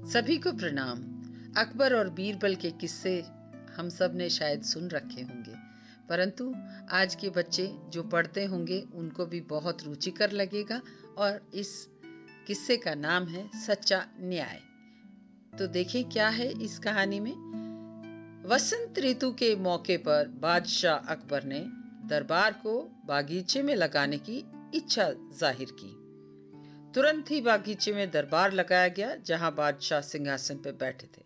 सभी को प्रणाम। अकबर और बीरबल के किस्से हम सब ने शायद सुन रखे होंगे, परंतु आज के बच्चे जो पढ़ते होंगे उनको भी बहुत रुचिकर लगेगा। और इस किस्से का नाम है सच्चा न्याय। तो देखें क्या है इस कहानी में। वसंत ऋतु के मौके पर बादशाह अकबर ने दरबार को बागीचे में लगाने की इच्छा जाहिर की। तुरंत ही बागीचे में दरबार लगाया गया, जहां बादशाह सिंहासन पर बैठे थे।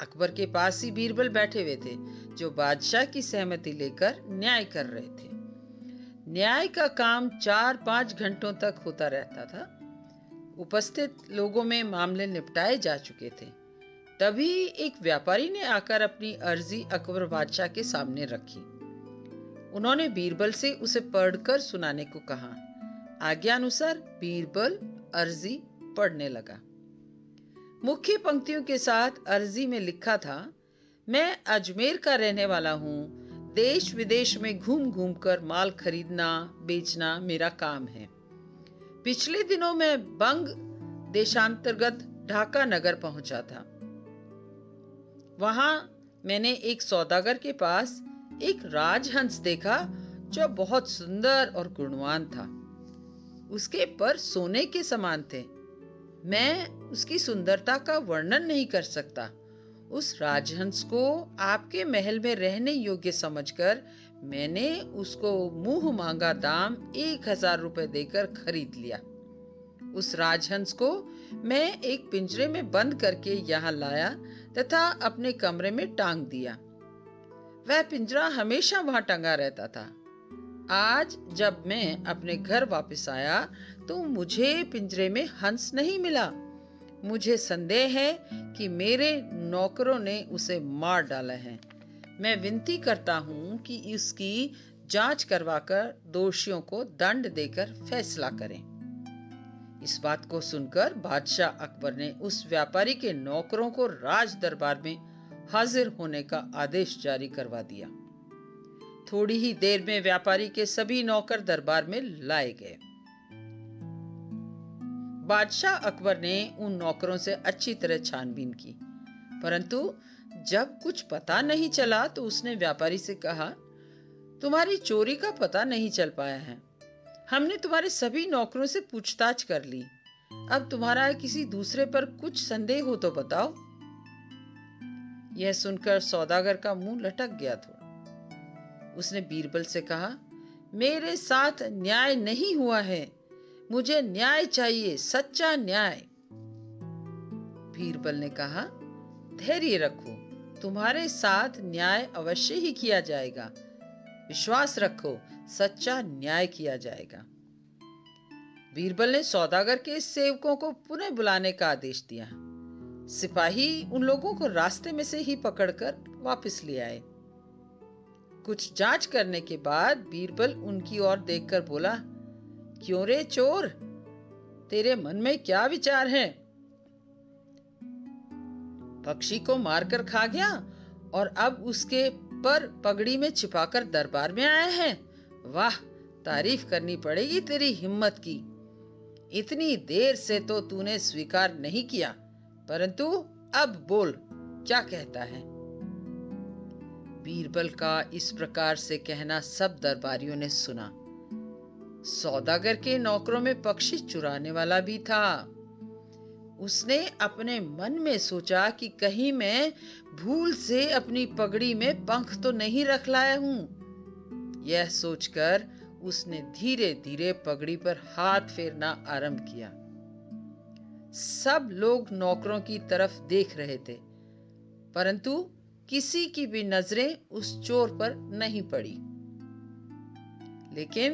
अकबर के पास ही बीरबल बैठे हुए थे, जो बादशाह की सहमति लेकर न्याय कर रहे थे। न्याय का काम 4-5 घंटों तक होता रहता था। उपस्थित लोगों में मामले निपटाए जा चुके थे। तभी एक व्यापारी ने आकर अपनी अर्जी अकबर बादशाह के सामने रखी। उन्होंने बीरबल से उसे पढ़कर सुनाने को कहा। आज्ञानुसार बीरबल अर्जी पढ़ने लगा। मुख्य पंक्तियों के साथ अर्जी में लिखा था, मैं अजमेर का रहने वाला हूं। देश विदेश में घूम घूम कर माल खरीदना बेचना मेरा काम है। पिछले दिनों मैं बंग देशांतर्गत ढाका नगर पहुंचा था। वहां मैंने एक सौदागर के पास एक राजहंस देखा, जो बहुत सुंदर और गुणवान था। उसके पर सोने के समान थे। मैं उसकी सुंदरता का वर्णन नहीं कर सकता। उस राजहंस को आपके महल में रहने योग्य समझकर मैंने उसको मुंह मांगा दाम 1000 रुपए देकर खरीद लिया। उस राजहंस को मैं एक पिंजरे में बंद करके यहाँ लाया तथा अपने कमरे में टांग दिया। वह पिंजरा हमेशा वहां टंगा रहता था। आज जब मैं अपने घर वापस आया तो मुझे पिंजरे में हंस नहीं मिला। मुझे संदेह है कि मेरे नौकरों ने उसे मार डाला है। मैं विनती करता हूं कि इसकी जांच करवाकर दोषियों को दंड देकर फैसला करें। इस बात को सुनकर बादशाह अकबर ने उस व्यापारी के नौकरों को राज दरबार में हाजिर होने का आदेश जारी करवा दिया। थोड़ी ही देर में व्यापारी के सभी नौकर दरबार में लाए गए। बादशाह अकबर ने उन नौकरों से अच्छी तरह छानबीन की, परंतु जब कुछ पता नहीं चला तो उसने व्यापारी से कहा, तुम्हारी चोरी का पता नहीं चल पाया है। हमने तुम्हारे सभी नौकरों से पूछताछ कर ली। अब तुम्हारा किसी दूसरे पर कुछ संदेह हो तो बताओ। यह सुनकर सौदागर का मुंह लटक गया था। उसने बीरबल से कहा, मेरे साथ न्याय नहीं हुआ है। मुझे न्याय चाहिए, सच्चा न्याय। बीरबल ने कहा, धैर्य रखो, तुम्हारे साथ न्याय अवश्य ही किया जाएगा। विश्वास रखो, सच्चा न्याय किया जाएगा। बीरबल ने सौदागर के सेवकों को पुनः बुलाने का आदेश दिया। सिपाही उन लोगों को रास्ते में से ही पकड़कर वापस ले आए। कुछ जांच करने के बाद बीरबल उनकी ओर देखकर बोला, क्यों रे चोर, तेरे मन में क्या विचार है? पक्षी को मारकर खा गया और अब उसके पर पगड़ी में छिपाकर दरबार में आया है। वाह, तारीफ करनी पड़ेगी तेरी हिम्मत की। इतनी देर से तो तूने स्वीकार नहीं किया, परंतु अब बोल, क्या कहता है? बीरबल का इस प्रकार से कहना सब दरबारियों ने सुना। सौदागर के नौकरों में पक्षी चुराने वाला भी था। उसने अपने मन में सोचा कि कहीं मैं भूल से अपनी पगड़ी में पंख तो नहीं रख लाया हूं। यह सोचकर उसने धीरे धीरे पगड़ी पर हाथ फेरना आरंभ किया। सब लोग नौकरों की तरफ देख रहे थे, परंतु किसी की भी नजरें उस चोर पर नहीं पड़ी। लेकिन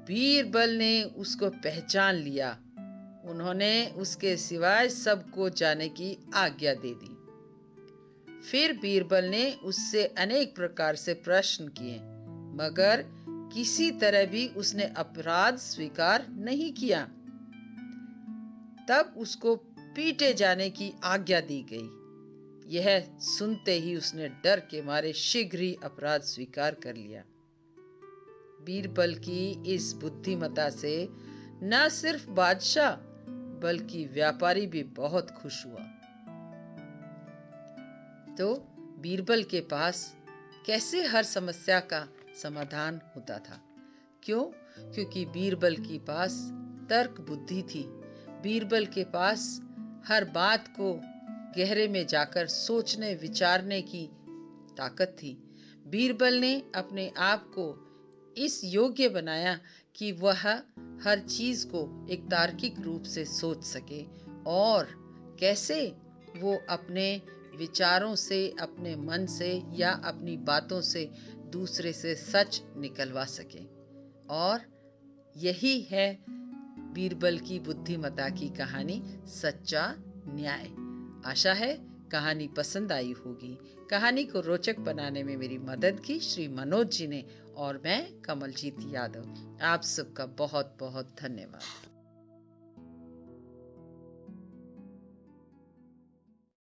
बीरबल ने उसको पहचान लिया। उन्होंने उसके सिवाय सबको जाने की आज्ञा दे दी। फिर बीरबल ने उससे अनेक प्रकार से प्रश्न किए, मगर किसी तरह भी उसने अपराध स्वीकार नहीं किया। तब उसको पीटे जाने की आज्ञा दी गई। यह सुनते ही उसने डर के मारे शीघ्र ही अपराध स्वीकार कर लिया। बीरबल की इस बुद्धिमता से न सिर्फ बादशाह बल्कि व्यापारी भी बहुत खुश हुआ। तो बीरबल के पास कैसे हर समस्या का समाधान होता था। क्यों? क्योंकि बीरबल के पास तर्क बुद्धि थी। बीरबल के पास हर बात को गहरे में जाकर सोचने विचारने की ताकत थी। बीरबल ने अपने आप को इस योग्य बनाया कि वह हर चीज को एक तार्किक रूप से सोच सके और कैसे वो अपने विचारों से, अपने मन से या अपनी बातों से दूसरे से सच निकलवा सके। और यही है बीरबल की बुद्धिमता की कहानी, सच्चा न्याय। आशा है कहानी पसंद आई होगी। कहानी को रोचक बनाने में मेरी मदद की श्री मनोज जी ने और मैं कमलजीत यादव। आप सबका बहुत बहुत धन्यवाद।